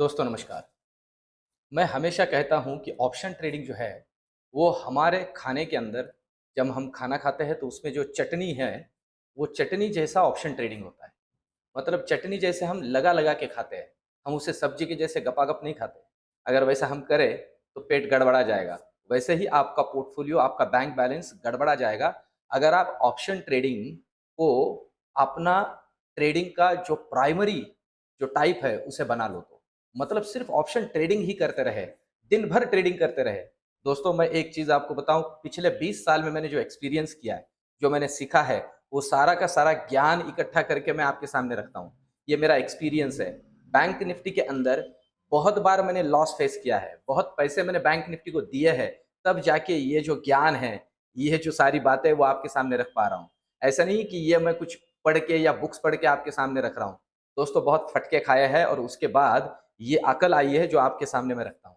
दोस्तों नमस्कार। मैं हमेशा कहता हूँ कि ऑप्शन ट्रेडिंग जो है, वो हमारे खाने के अंदर जब हम खाना खाते हैं तो उसमें जो चटनी है, वो चटनी जैसा ऑप्शन ट्रेडिंग होता है। मतलब चटनी जैसे हम लगा-लगा के खाते हैं, हम उसे सब्ज़ी के जैसे गपा-गप नहीं खाते। अगर वैसा हम करें तो पेट गड़बड़ा जाएगा। वैसे ही आपका पोर्टफोलियो, आपका बैंक बैलेंस गड़बड़ा जाएगा, अगर आप ऑप्शन ट्रेडिंग को अपना ट्रेडिंग का जो प्राइमरी जो टाइप है, उसे बना लो तो। मतलब सिर्फ़ ऑप्शन ट्रेडिंग ही करते रहे, दिन भर ट्रेडिंग करते रहे। दोस्तों मैं एक चीज़ आपको बताऊँ, पिछले 20 साल में मैंने जो एक्सपीरियंस किया है, जो मैंने सीखा है, वो सारा का सारा ज्ञान इकट्ठा करके मैं आपके सामने रखता हूँ। ये मेरा एक्सपीरियंस है। बैंक निफ्टी के अंदर बहुत बार मैंने लॉस फेस किया है, बहुत पैसे मैंने बैंक निफ्टी को दिए हैं, तब जाके ये जो ज्ञान है, ये जो सारी बातें वो आपके सामने रख पा रहा हूँ। ऐसा नहीं कि ये मैं कुछ पढ़ के या बुक्स पढ़ के आपके सामने रख रहा हूँ। दोस्तों बहुत फटके खाए हैं और उसके बाद ये अकल आई है जो आपके सामने मैं रखता हूँ।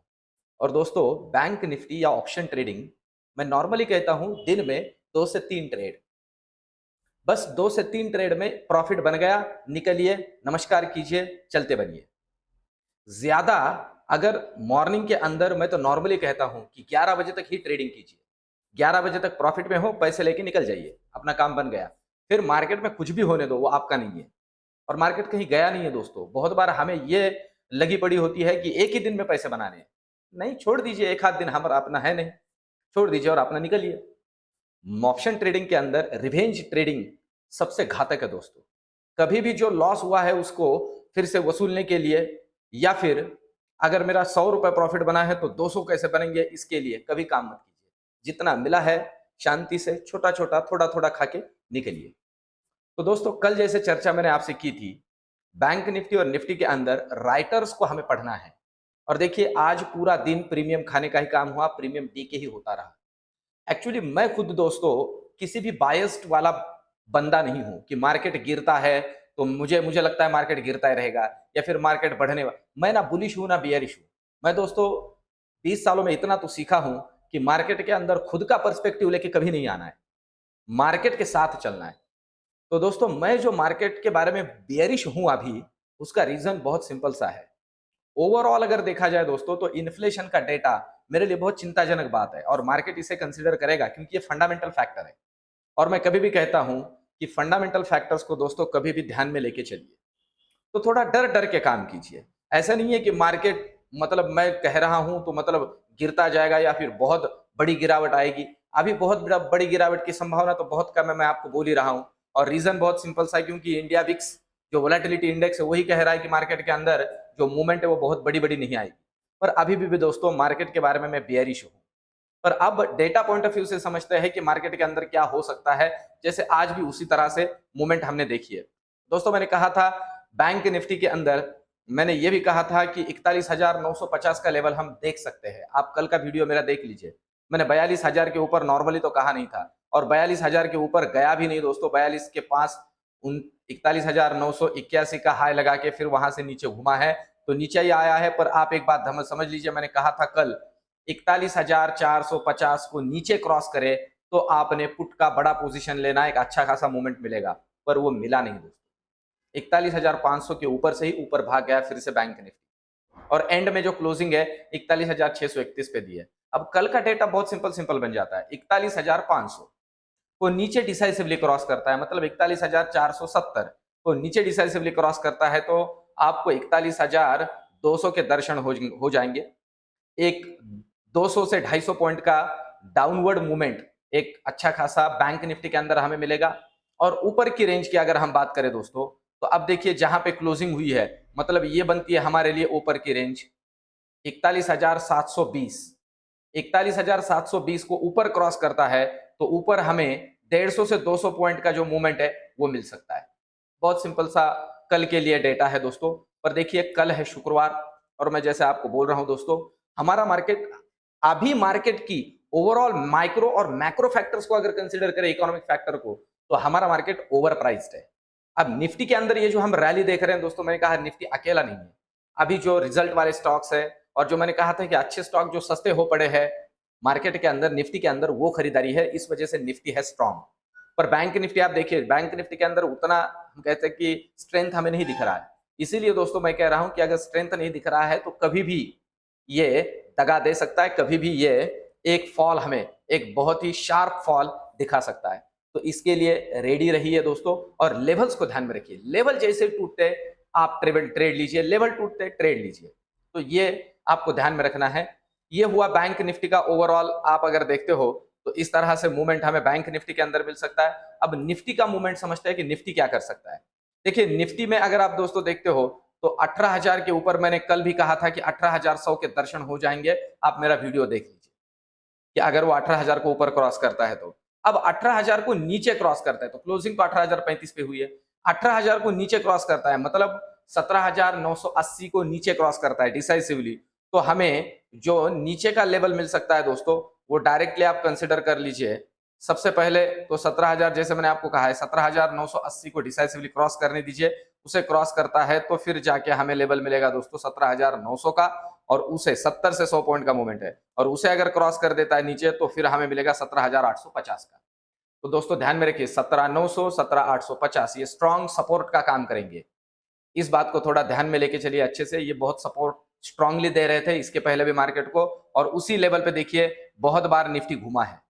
और दोस्तों बैंक निफ्टी या ऑप्शन ट्रेडिंग, मैं नॉर्मली कहता हूँ दिन में 2 से 3 ट्रेड। बस 2 से 3 ट्रेड में प्रॉफिट बन गया, निकलिए, नमस्कार कीजिए, चलते बनिए। ज़्यादा अगर मॉर्निंग के अंदर मैं तो नॉर्मली कहता हूँ कि 11 बजे तक ही ट्रेडिंग कीजिए। 11 बजे तक प्रॉफिट में हो, पैसे लेके निकल जाइए, अपना काम बन गया। फिर मार्केट में कुछ भी होने दो, वो आपका नहीं है। और मार्केट कहीं गया नहीं है दोस्तों। बहुत बार हमें ये लगी पड़ी होती है कि एक ही दिन में पैसे बनाने हैं। नहीं, छोड़ दीजिए, एक आध दिन हमारा अपना है नहीं, छोड़ दीजिए और अपना निकलिए। ऑप्शन ट्रेडिंग के अंदर रिवेंज ट्रेडिंग सबसे घातक है दोस्तों। कभी भी जो लॉस हुआ है उसको फिर से वसूलने के लिए, या फिर अगर मेरा 100 रुपए प्रॉफिट बना है तो 200 कैसे बनेंगे, इसके लिए कभी काम मत कीजिए। जितना मिला है शांति से छोटा-छोटा, थोड़ा-थोड़ा खा के निकलिए। तो दोस्तों कल जैसे चर्चा मैंने आपसे की थी, बैंक निफ्टी और निफ्टी के अंदर राइटर्स को हमें पढ़ना है। और देखिए आज पूरा दिन प्रीमियम खाने का ही काम हुआ, प्रीमियम डी के ही होता रहा। एक्चुअली मैं खुद दोस्तों किसी भी बायस्ड वाला बंदा नहीं हूं कि मार्केट गिरता है तो मुझे मुझे लगता है मार्केट गिरता ही रहेगा, या फिर मार्केट बढ़ने मैं ना बुलिश हूं ना बियरिश हूं। मैं दोस्तों 20 सालों में इतना तो सीखा हूं कि मार्केट के अंदर खुद का पर्सपेक्टिव लेके कभी नहीं आना है, मार्केट के साथ चलना है। तो दोस्तों मैं जो मार्केट के बारे में बेयरिश हूं अभी, उसका रीजन बहुत सिंपल सा है। ओवरऑल अगर देखा जाए दोस्तों तो इन्फ्लेशन का डेटा मेरे लिए बहुत चिंताजनक बात है और मार्केट इसे कंसीडर करेगा क्योंकि ये फंडामेंटल फैक्टर है। और मैं कभी भी कहता हूं कि फंडामेंटल फैक्टर्स को दोस्तों कभी भी ध्यान में लेके चलिए। तो थोड़ा डर डर के काम कीजिए। ऐसा नहीं है कि मार्केट मतलब मैं कह रहा हूं तो मतलब गिरता जाएगा या फिर बहुत बड़ी गिरावट आएगी। अभी बहुत बड़ी गिरावट की संभावना तो बहुत कम है, मैं आपको बोल ही रहा हूं। और रीजन बहुत सिंपल सा है, क्योंकि इंडिया विक्स जो वोलेटिलिटी इंडेक्स है वही कह रहा है कि मार्केट के अंदर जो मूवमेंट है वो बहुत बड़ी बड़ी नहीं आएगी। पर अभी भी दोस्तों मार्केट के बारे में मैं बेयरिश हूँ। पर अब डेटा पॉइंट ऑफ व्यू से समझते हैं कि मार्केट के अंदर क्या हो सकता है। जैसे आज भी उसी तरह से मूवमेंट हमने देखी है। दोस्तों मैंने कहा था बैंक निफ्टी के अंदर, मैंने ये भी कहा था कि 41,950 का लेवल हम देख सकते हैं। आप कल का वीडियो मेरा देख लीजिए। मैंने 42,000 के ऊपर नॉर्मली तो कहा नहीं था, और 42,000 के ऊपर गया भी नहीं दोस्तों। 42 के पास 41,981 का हाई लगा के फिर वहां से नीचे घुमा है, तो नीचे ही आया है। पर आप एक बात समझ लीजिए, मैंने कहा था कल 41,450 को नीचे क्रॉस करे तो आपने पुट का बड़ा पोजीशन लेना, एक अच्छा खासा मूवमेंट मिलेगा। पर वो मिला नहीं दोस्तों। 41,500 के ऊपर से ही ऊपर भाग गया फिर से बैंक निफ्टी, और एंड में जो क्लोजिंग है 41,631 पे दी है। अब कल का डेटा बहुत सिंपल सिंपल बन जाता है। 41,500 को नीचे डिसाइसिवली क्रॉस करता है, मतलब 41,470 को नीचे डिसाइसिवली क्रॉस करता है, तो आपको 41,200 के दर्शन हो जाएंगे। एक 200 से 250 पॉइंट का डाउनवर्ड मूवमेंट एक अच्छा खासा बैंक निफ्टी के अंदर हमें मिलेगा। और ऊपर की रेंज की अगर हम बात करें दोस्तों, तो अब देखिए जहां पे क्लोजिंग हुई है, मतलब ये बनती है हमारे लिए ऊपर की रेंज 41,720। 41,720 को ऊपर क्रॉस करता है तो ऊपर हमें 150 से 200 पॉइंट का जो मूवमेंट है वो मिल सकता है। बहुत सिंपल सा कल के लिए डेटा है दोस्तों। पर देखिए कल है शुक्रवार, और मैं जैसे आपको बोल रहा हूं दोस्तों, हमारा मार्केट अभी मार्केट की ओवरऑल माइक्रो और मैक्रो फैक्टर्स को अगर कंसीडर करें, इकोनॉमिक फैक्टर को, तो हमारा मार्केट ओवर प्राइस्ड है। अब निफ्टी के अंदर ये जो हम रैली देख रहे हैं दोस्तों, मैंने कहा निफ्टी अकेला नहीं है। अभी जो रिजल्ट वाले स्टॉक्स है और जो मैंने कहा था कि अच्छे स्टॉक जो सस्ते हो पड़े हैं मार्केट के अंदर, निफ्टी के अंदर वो खरीदारी है, इस वजह से निफ्टी है स्ट्रांग। पर बैंक निफ्टी आप देखिए, बैंक निफ्टी के अंदर उतना हम कहते हैं कि स्ट्रेंथ हमें नहीं दिख रहा है। इसीलिए दोस्तों मैं कह रहा हूं कि अगर स्ट्रेंथ नहीं दिख रहा है तो कभी भी ये दगा दे सकता है, कभी भी ये एक फॉल हमें एक बहुत ही शार्प फॉल दिखा सकता है। तो इसके लिए रेडी रहिए दोस्तों, और लेवल्स को ध्यान में रखिए। लेवल जैसे टूटते आप ट्रेड लीजिए, लेवल टूटते ट्रेड लीजिए। तो ये आपको ध्यान में रखना है। ये हुआ बैंक निफ्टी का ओवरऑल। आप अगर देखते हो तो इस तरह से मूवमेंट हमें बैंक निफ्टी के अंदर मिल सकता है। अब निफ्टी का मूवमेंट समझते हैं कि निफ्टी क्या कर सकता है। देखिए निफ्टी में अगर आप दोस्तों देखते हो तो 18,000 के ऊपर मैंने कल भी कहा था कि 18,100 के दर्शन हो जाएंगे। आप मेरा वीडियो देख लीजिए कि अगर वो 18,000 को ऊपर क्रॉस करता है तो। अब 18,000 को नीचे क्रॉस करता है तो क्लोजिंग तो 18,035 पे हुई है। 18,000 को नीचे क्रॉस करता है मतलब 17,980 को नीचे क्रॉस करता है डिसाइसिवली, तो हमें जो नीचे का लेवल मिल सकता है दोस्तों वो डायरेक्टली आप कंसिडर कर लीजिए। सबसे पहले तो 17,000, जैसे मैंने आपको कहा है 17,980 को डिसाइसिवली क्रॉस करने दीजिए। उसे क्रॉस करता है तो फिर जाके हमें लेवल मिलेगा दोस्तों 17,900 का, और उसे 70 से 100 पॉइंट का मूवमेंट है, और उसे अगर क्रॉस कर देता है नीचे तो फिर हमें मिलेगा 17,850 का। तो दोस्तों ध्यान में रखिए 17,900 17,850 ये स्ट्रॉन्ग सपोर्ट का काम करेंगे। इस बात को थोड़ा ध्यान में लेके चलिए अच्छे से। ये बहुत सपोर्ट स्ट्रांगली दे रहे थे इसके पहले भी मार्केट को, और उसी लेवल पे देखिए बहुत बार निफ्टी घुमा है।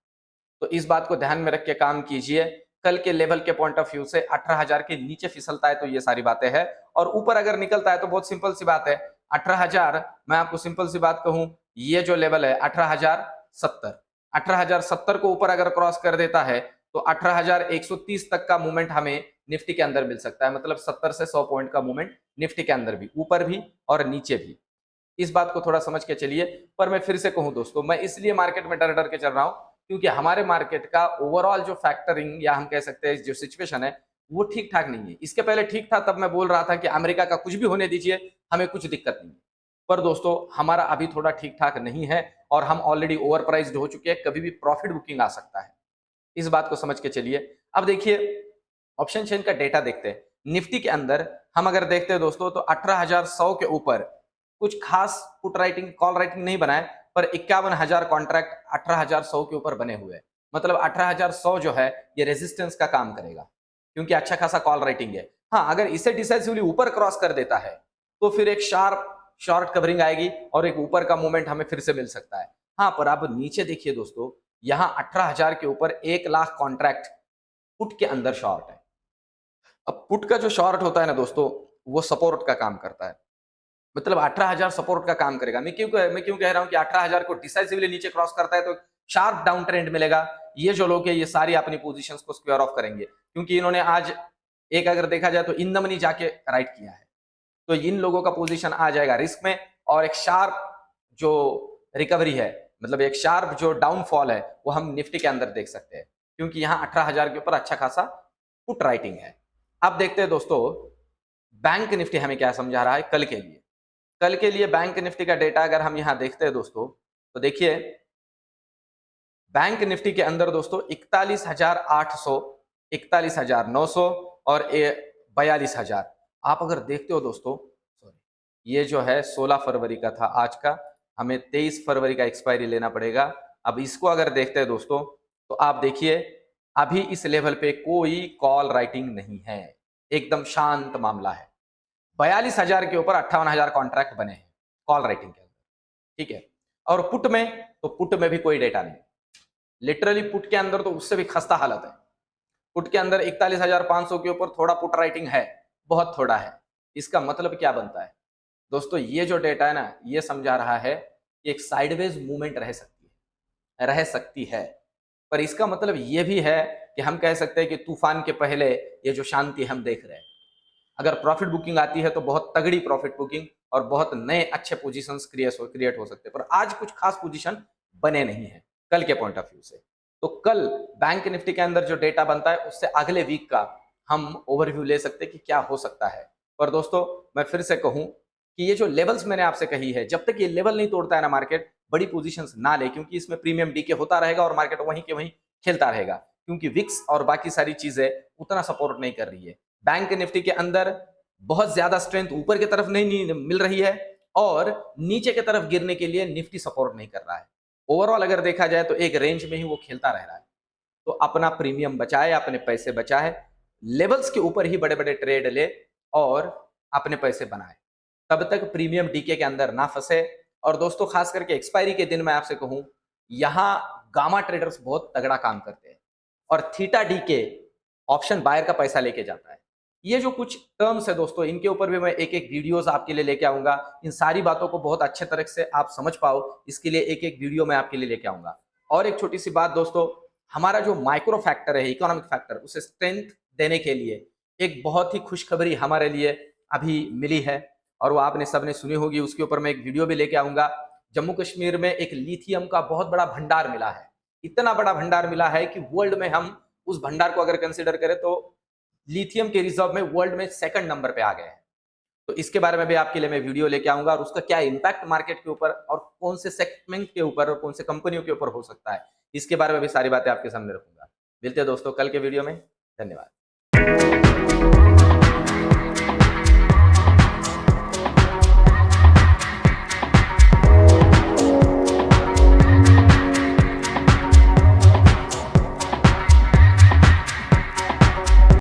तो इस बात को ध्यान में रख के काम कीजिए। कल के लेवल के पॉइंट ऑफ व्यू से 18,000 के नीचे फिसलता है तो ये सारी बातें हैं, और ऊपर अगर निकलता है तो बहुत सिंपल सी बात है 18,000। मैं आपको सिंपल सी बात कहूं, ये जो लेवल है 18,070, 18,070 को ऊपर अगर क्रॉस कर देता है तो 18,130 तक का मूवमेंट हमें निफ्टी के अंदर मिल सकता है। मतलब 70 से 100 पॉइंट का मूवमेंट निफ्टी के अंदर भी, ऊपर भी और नीचे भी। इस बात को थोड़ा समझ के चलिए। पर मैं फिर से कहूं दोस्तों, मैं इसलिए मार्केट में डर डर के चल रहा हूं क्योंकि हमारे मार्केट का ओवरऑल जो फैक्टरिंग या हम कह सकते हैं जो सिचुएशन है वो ठीक ठाक नहीं है। इसके पहले ठीक था, तब मैं बोल रहा था कि अमेरिका का कुछ भी होने दीजिए, हमें कुछ दिक्कत नहीं है। पर दोस्तों हमारा अभी थोड़ा ठीक ठाक नहीं है, और हम ऑलरेडी ओवर प्राइस्ड हो चुके हैं, कभी भी प्रॉफिट बुकिंग आ सकता है। इस बात को समझ के चलिए। अब देखिए ऑप्शन चेन का डेटा देखते हैं। निफ्टी के अंदर हम अगर देखते हैं दोस्तों तो 18,100 के ऊपर कुछ खास पुट राइटिंग कॉल राइटिंग नहीं बनाए, पर 51,000 कॉन्ट्रैक्ट 18,100 के ऊपर बने हुए हैं। मतलब 18,100 जो है ये रेजिस्टेंस का काम करेगा क्योंकि अच्छा खासा कॉल राइटिंग है। हाँ, अगर इसे डिसाइसिवली ऊपर क्रॉस कर देता है तो फिर एक शार्प शॉर्ट कवरिंग आएगी और एक ऊपर का मूवमेंट हमें फिर से मिल सकता है। हाँ, पर आप नीचे देखिए दोस्तों, यहां 18,000 के ऊपर 1,00,000 कॉन्ट्रैक्ट पुट के अंदर शॉर्ट है। अब पुट का जो शॉर्ट होता है ना दोस्तों, वो सपोर्ट का काम करता है। मतलब 18,000 सपोर्ट का काम करेगा। मैं क्यों कह रहा हूं कि 18,000 को डिसाइसिवली नीचे क्रॉस करता है तो शार्प डाउन ट्रेंड मिलेगा। ये जो लोग हैं ये सारी अपनी पोजीशंस को स्क्वायर ऑफ करेंगे, क्योंकि इन्होंने आज एक अगर देखा जाए तो इन द मनी जाके राइट किया है, तो इन लोगों का पोजीशन आ जाएगा रिस्क में, और एक शार्प जो रिकवरी है, मतलब एक शार्प जो डाउनफॉल है वो हम निफ्टी के अंदर देख सकते हैं, क्योंकि यहाँ 18,000 के ऊपर अच्छा खासा पुट राइटिंग है। अब देखते हैं दोस्तों बैंक निफ्टी हमें क्या समझा रहा है कल के लिए। कल के लिए बैंक निफ्टी का डेटा अगर हम यहां देखते हैं दोस्तों, तो देखिए बैंक निफ्टी के अंदर दोस्तों 41,800, 41,900 और 42,000। आप अगर देखते हो दोस्तों, सॉरी, ये जो है 16 फरवरी का था आज का, हमें 23 फरवरी का एक्सपायरी लेना पड़ेगा। अब इसको अगर देखते हैं दोस्तों तो आप देखिए अभी इस लेवल पे कोई कॉल राइटिंग नहीं है, एकदम शांत मामला है। 42,000 के ऊपर 58,000 कॉन्ट्रैक्ट बने हैं कॉल राइटिंग के अंदर, ठीक है। और पुट में, तो पुट में भी कोई डेटा नहीं, लिटरली पुट के अंदर तो उससे भी खस्ता हालत है। पुट के अंदर 41,500 के ऊपर थोड़ा पुट राइटिंग है, बहुत थोड़ा है। इसका मतलब क्या बनता है दोस्तों, ये जो डेटा है ना, ये समझा रहा है कि एक साइडवेज मूवमेंट रह सकती है। पर इसका मतलब ये भी है कि हम कह सकते हैं कि तूफान के पहले ये जो शांति हम देख रहे हैं, अगर प्रॉफिट बुकिंग आती है तो बहुत तगड़ी प्रॉफिट बुकिंग और बहुत नए अच्छे पोजीशंस क्रिएट हो सकते हैं। पर आज कुछ खास पोजीशन बने नहीं है कल के पॉइंट ऑफ व्यू से। तो कल बैंक निफ्टी के अंदर जो डेटा बनता है उससे अगले वीक का हम ओवरव्यू ले सकते हैं कि क्या हो सकता है। पर दोस्तों मैं फिर से कहूं कि ये जो लेवल्स मैंने आपसे कही है, जब तक ये लेवल नहीं तोड़ता है ना मार्केट, बड़ी पोजीशंस ना ले, क्योंकि इसमें प्रीमियम डीके होता रहेगा और मार्केट वहीं के वहीं खेलता रहेगा, क्योंकि विक्स और बाकी सारी चीजें उतना सपोर्ट नहीं कर रही है। बैंक निफ्टी के अंदर बहुत ज्यादा स्ट्रेंथ ऊपर की तरफ नहीं मिल रही है, और नीचे की तरफ गिरने के लिए निफ्टी सपोर्ट नहीं कर रहा है। ओवरऑल अगर देखा जाए तो एक रेंज में ही वो खेलता रह रहा है। तो अपना प्रीमियम बचाए, अपने पैसे बचाए, लेवल्स के ऊपर ही बड़े बड़े ट्रेड ले, और अपने पैसे बनाए, तब तक प्रीमियम डीके के अंदर ना फंसे। और दोस्तों खास करके एक्सपायरी के दिन मैं आपसे कहूं, यहां गामा ट्रेडर्स बहुत तगड़ा काम करते हैं और थीटा डीके ऑप्शन बायर का पैसा लेके जाता है। ये जो कुछ टर्म्स है दोस्तों, इनके ऊपर भी मैं एक एक वीडियोस आपके लिए लेके आऊंगा। इन सारी बातों को बहुत अच्छे तरह से आप समझ पाओ, इसके लिए एक एक वीडियो मैं आपके लिए लेके आऊंगा। और एक छोटी सी बात दोस्तों, हमारा जो माइक्रो फैक्टर है, इकोनॉमिक फैक्टर, उसे स्ट्रेंथ देने के लिए एक बहुत ही खुशखबरी हमारे लिए अभी मिली है और वो आपने सबने सुनी होगी। उसके ऊपर मैं एक वीडियो भी लेके आऊंगा। जम्मू कश्मीर में एक लिथियम का बहुत बड़ा भंडार मिला है। इतना बड़ा भंडार मिला है कि वर्ल्ड में हम उस भंडार को अगर कंसिडर करें तो लिथियम के रिजर्व में वर्ल्ड में सेकंड नंबर पे आ गए हैं। तो इसके बारे में भी आपके लिए मैं वीडियो लेके आऊंगा और उसका क्या इम्पैक्ट मार्केट के ऊपर और कौन से सेगमेंट के ऊपर और कौन से कंपनियों के ऊपर हो सकता है, इसके बारे में भी सारी बातें आपके सामने रखूंगा। मिलते हैं दोस्तों कल के वीडियो में। धन्यवाद।